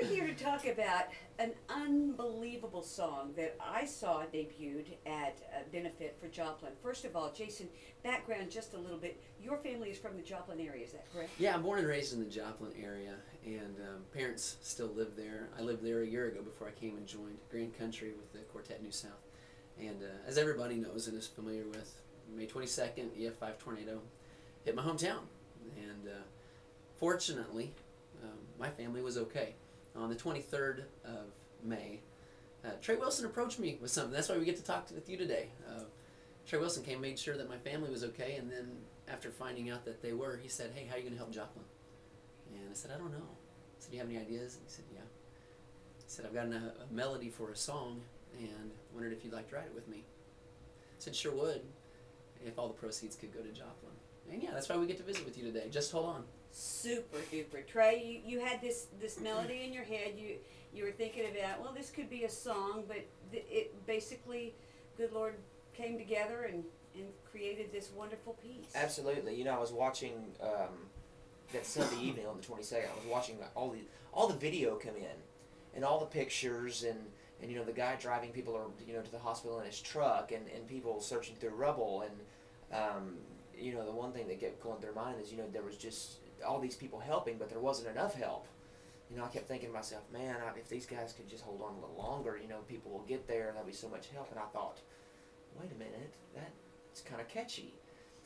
We're here to talk about an unbelievable song that I saw debuted at a benefit for Joplin. First of all, Jason, background just a little bit. Your family is from the Joplin area, is that correct? Yeah, I'm born and raised in the Joplin area, and parents still live there. I lived there a year ago before I came and joined Grand Country with the Quartet New South. And as everybody knows and is familiar with, May 22nd, EF5 tornado hit my hometown. And fortunately, my family was okay. On the 23rd of May, Trey Wilson approached me with something. That's why we get to talk with you today. Trey Wilson came, made sure that my family was okay, and then after finding out that they were, he said, "Hey, how are you going to help Joplin?" And I said, "I don't know." I said, "Do you have any ideas?" And he said, "Yeah." He said, "I've got a melody for a song, and wondered if you'd like to write it with me." I said, "Sure would, if all the proceeds could go to Joplin." And yeah, that's why we get to visit with you today. Just hold on. Super duper. Trey, you had this melody in your head. You were thinking about, well, this could be a song, but it basically, good Lord came together and created this wonderful piece. Absolutely. You know, I was watching that Sunday evening on the 22nd. I was watching all the video come in, and all the pictures, and you know, the guy driving people to the hospital in his truck, and people searching through rubble, and you know, the one thing that kept going through my mind is, you know, there was just all these people helping, but there wasn't enough help. You know, I kept thinking to myself, man, if these guys could just hold on a little longer, you know, people will get there, and there'll be so much help. And I thought, wait a minute, that's kind of catchy.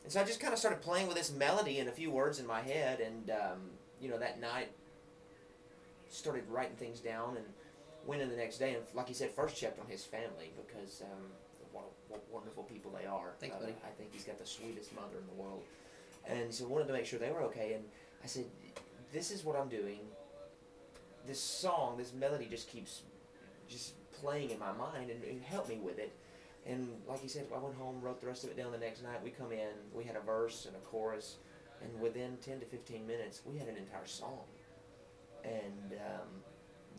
And so I just kind of started playing with this melody and a few words in my head, and you know, that night started writing things down, and went in the next day, and like you said, first checked on his family, because what wonderful people they are. Thanks, buddy. I think he's got the sweetest mother in the world. And so wanted to make sure they were okay, and I said, this is what I'm doing. This song, this melody just keeps playing in my mind, and help me with it. And like you said, I went home, wrote the rest of it down the next night. We come in, we had a verse and a chorus, and within 10 to 15 minutes, we had an entire song. And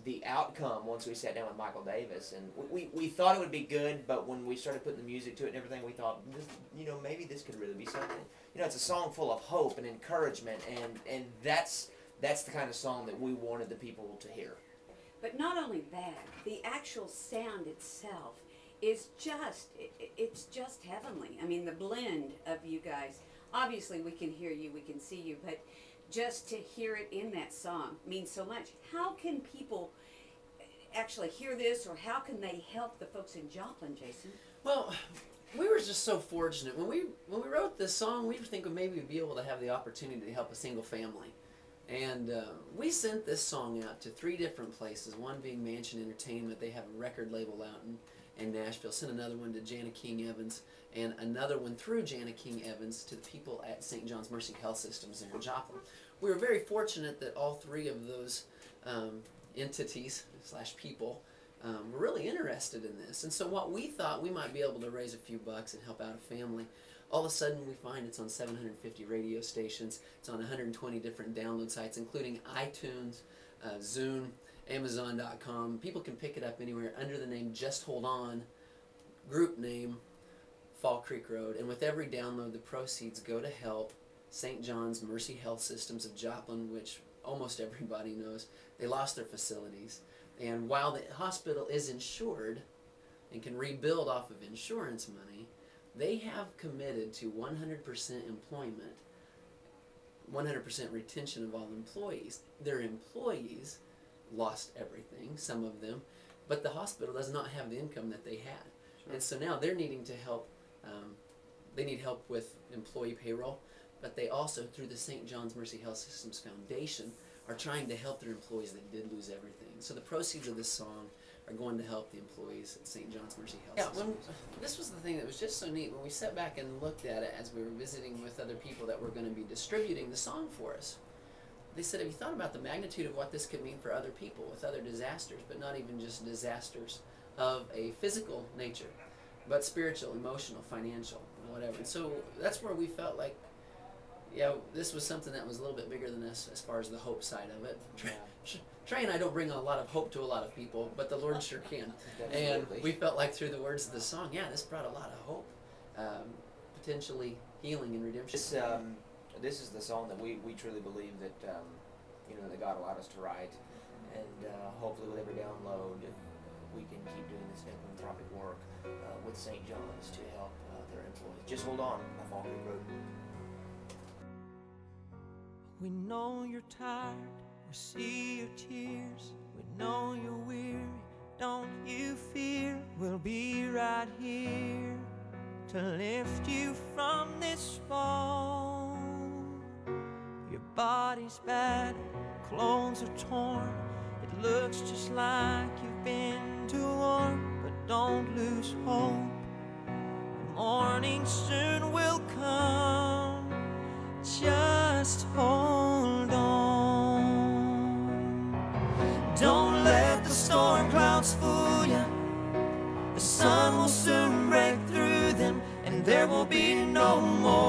the outcome, once we sat down with Michael Davis, and we thought it would be good, but when we started putting the music to it and everything, we thought, you know, maybe this could really be something. You know, it's a song full of hope and encouragement, and that's the kind of song that we wanted the people to hear. But not only that, the actual sound itself is it's just heavenly. I mean, the blend of you guys, obviously we can hear you, we can see you, but just to hear it in that song means so much. How can people actually hear this, or how can they help the folks in Joplin, Jason? Well, we were just so fortunate. When we wrote this song, we were thinking maybe we'd be able to have the opportunity to help a single family. And we sent this song out to 3 different places, one being Mansion Entertainment. They have a record label out in Nashville. Sent another one to Jana King Evans, and another one through Jana King Evans to the people at St. John's Mercy Health Systems there in Joplin. We were very fortunate that all 3 of those entities / people were really interested in this. And so what we thought, we might be able to raise a few bucks and help out a family. All of a sudden we find it's on 750 radio stations. It's on 120 different download sites, including iTunes, Zune, Amazon.com. People can pick it up anywhere under the name Just Hold On, group name Fall Creek Road. And with every download, the proceeds go to help St. John's Mercy Health Systems of Joplin, which almost everybody knows. They lost their facilities. And while the hospital is insured and can rebuild off of insurance money, they have committed to 100% employment, 100% retention of all employees. Their employees lost everything, some of them, but the hospital does not have the income that they had. Sure. And so now they're needing to help, they need help with employee payroll, but they also, through the St. John's Mercy Health Systems Foundation, are trying to help their employees that did lose everything. So the proceeds of this song are going to help the employees at St. John's Mercy Health Systems. This was the thing that was just so neat. When we sat back and looked at it as we were visiting with other people that were going to be distributing the song for us, they said, have you thought about the magnitude of what this could mean for other people with other disasters, but not even just disasters of a physical nature, but spiritual, emotional, financial, whatever. And so that's where we felt like, yeah, this was something that was a little bit bigger than us as far as the hope side of it. Trey and I don't bring a lot of hope to a lot of people, but the Lord sure can. And we felt like through the words of the song, yeah, this brought a lot of hope, potentially healing and redemption. This is the song that we truly believe that you know, that God allowed us to write, and hopefully with every download, we can keep doing this philanthropic work with St. John's to help their employees. Just hold on, by Fall Creek Road. We know you're tired, we see your tears, we know you're weary, don't you fear, we'll be right here to lift you from this fall. Your body's battered, clothes are torn, it looks just like you've been to war, but don't lose hope, the morning soon will come, just hold on. Don't let the storm clouds fool you, the sun will soon break through them, and there will be no more